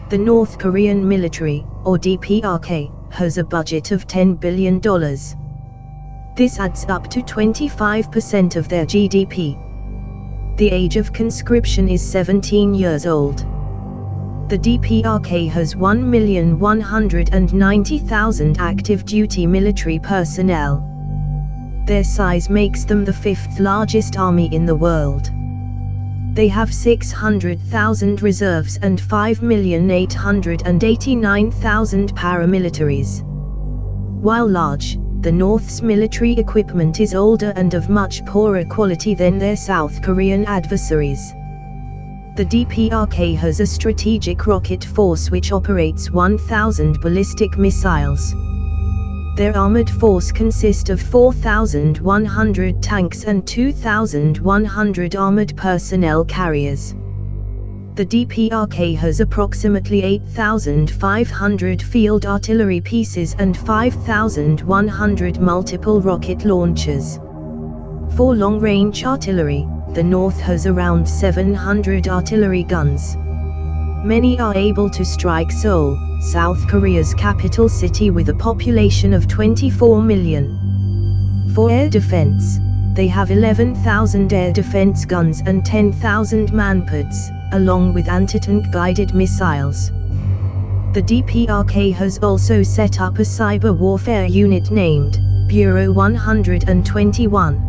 The North Korean military, or DPRK, has a budget of $10 billion. This adds up to 25% of their GDP. The age of conscription is 17 years old. The DPRK has 1,190,000 active duty military personnel. Their size makes them the fifth largest army in the world. They have 600,000 reserves and 5,889,000 paramilitaries. While large, the North's military equipment is older and of much poorer quality than their South Korean adversaries. The DPRK has a strategic rocket force which operates 1,000 ballistic missiles. Their armored force consists of 4,100 tanks and 2,100 armored personnel carriers. The DPRK has approximately 8,500 field artillery pieces and 5,100 multiple rocket launchers. For long-range artillery, the North has around 700 artillery guns. Many are able to strike Seoul, South Korea's capital city with a population of 24 million. For air defense, they have 11,000 air defense guns and 10,000 manpads, along with anti-tank guided missiles. The DPRK has also set up a cyber warfare unit named Bureau 121.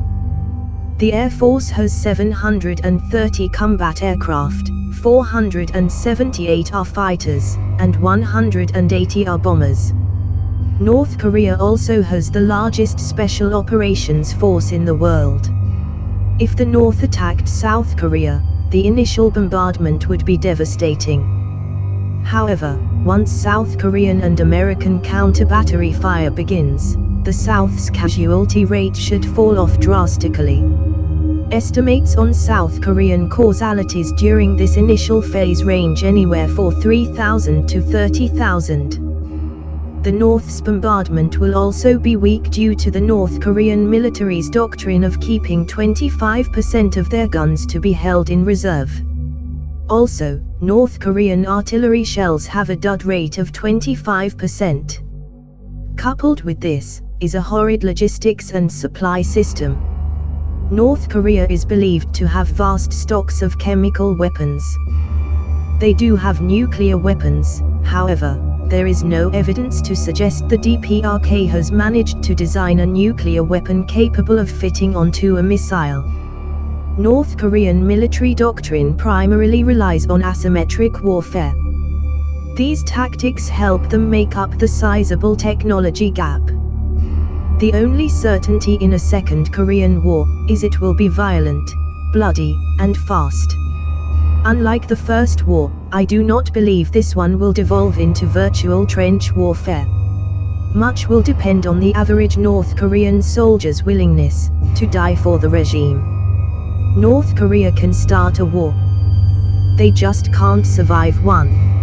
The Air Force has 730 combat aircraft, 478 are fighters, and 180 are bombers. North Korea also has the largest special operations force in the world. If the North attacked South Korea, the initial bombardment would be devastating. However, once South Korean and American counter-battery fire begins, the South's casualty rate should fall off drastically. Estimates on South Korean causalities during this initial phase range anywhere from 3,000 to 30,000. The North's bombardment will also be weak due to the North Korean military's doctrine of keeping 25% of their guns to be held in reserve. Also, North Korean artillery shells have a dud rate of 25%. Coupled with this, is a horrid logistics and supply system. North Korea is believed to have vast stocks of chemical weapons. They do have nuclear weapons, however, there is no evidence to suggest the DPRK has managed to design a nuclear weapon capable of fitting onto a missile. North Korean military doctrine primarily relies on asymmetric warfare. These tactics help them make up the sizable technology gap. The only certainty in a second Korean War is it will be violent, bloody, and fast. Unlike the First War, I do not believe this one will devolve into virtual trench warfare. Much will depend on the average North Korean soldier's willingness to die for the regime. North Korea can start a war. They just can't survive one.